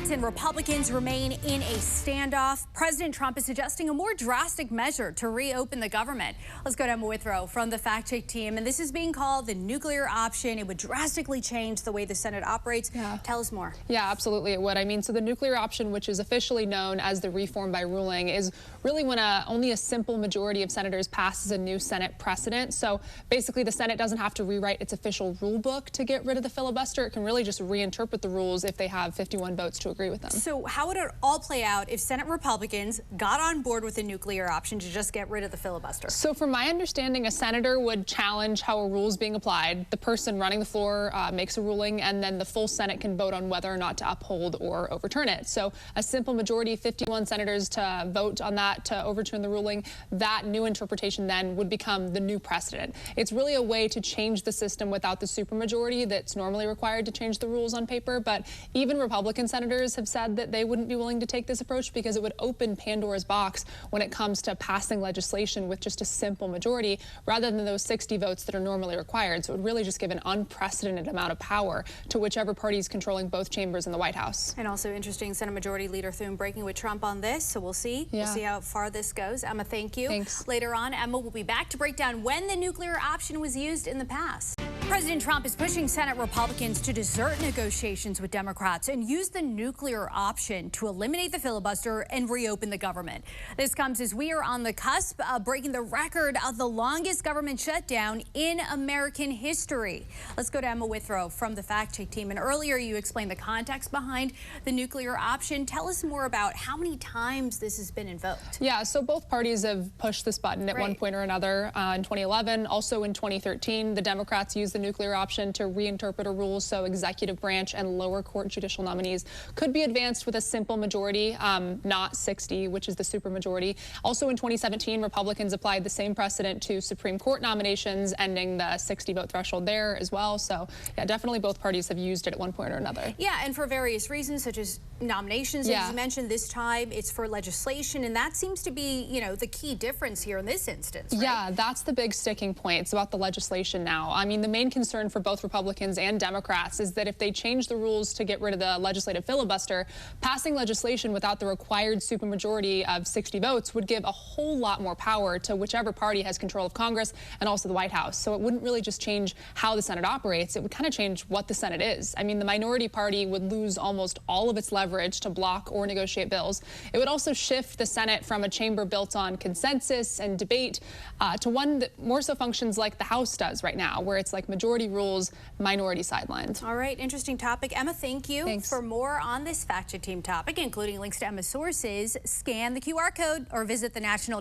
Democrats and Republicans remain in a standoff. President Trump is suggesting a more drastic measure to reopen the government. Let's go to Emma Withrow from the Fact Check team. And this is being called the nuclear option. It would drastically change the way the Senate operates. Yeah. Tell us more. Yeah, absolutely it would. I mean, so the nuclear option, which is officially known as the reform by ruling, is really when only a simple majority of senators passes a new Senate precedent. So basically the Senate doesn't have to rewrite its official rule book to get rid of the filibuster. It can really just reinterpret the rules if they have 51 votes to agree with them. So how would it all play out if Senate Republicans got on board with the nuclear option to just get rid of the filibuster? So from my understanding, a senator would challenge how a rule is being applied. The person running the floor makes a ruling, and then the full Senate can vote on whether or not to uphold or overturn it. So a simple majority, 51 senators to vote on that to overturn the ruling, that new interpretation then would become the new precedent. It's really a way to change the system without the supermajority that's normally required to change the rules on paper. But even Republican senators have said that they wouldn't be willing to take this approach because it would open Pandora's box when it comes to passing legislation with just a simple majority rather than those 60 votes that are normally required. So it would really just give an unprecedented amount of power to whichever party is controlling both chambers in the White House. And also interesting, Senate Majority Leader Thune breaking with Trump on this, so we'll see. Yeah. We'll see how far this goes. Emma, thank you. Thanks. Later on, Emma will be back to break down when the nuclear option was used in the past. President Trump is pushing Senate Republicans to desert negotiations with Democrats and use the nuclear option to eliminate the filibuster and reopen the government. This comes as we are on the cusp of breaking the record of the longest government shutdown in American history. Let's go to Emma Withrow from the Fact Check team. And earlier you explained the context behind the nuclear option. Tell us more about how many times this has been invoked. Yeah, so both parties have pushed this button at one point or another. In 2011, also in 2013, the Democrats used the nuclear option to reinterpret a rule so executive branch and lower court judicial nominees could be advanced with a simple majority, not 60, which is the supermajority. Also in 2017, Republicans applied the same precedent to Supreme Court nominations, ending the 60-vote threshold there as well. So yeah, definitely both parties have used it at one point or another. Yeah, and for various reasons, such as nominations, as you mentioned. This time it's for legislation, and that seems to be, you know, the key difference here in this instance, right? Yeah, that's the big sticking point. It's about the legislation now. I mean, the main concern for both Republicans and Democrats is that if they change the rules to get rid of the legislative filibuster, passing legislation without the required supermajority of 60 votes would give a whole lot more power to whichever party has control of Congress and also the White House. So it wouldn't really just change how the Senate operates. It would kind of change what the Senate is. I mean, the minority party would lose almost all of its leverage to block or negotiate bills. It would also shift the Senate from a chamber built on consensus and debate to one that more so functions like the House does right now, where it's like majority rules, minority sidelines. All right, interesting topic. Emma, thank you. Thanks. For more on this Fact Check team topic, including links to Emma's sources, scan the QR code or visit the National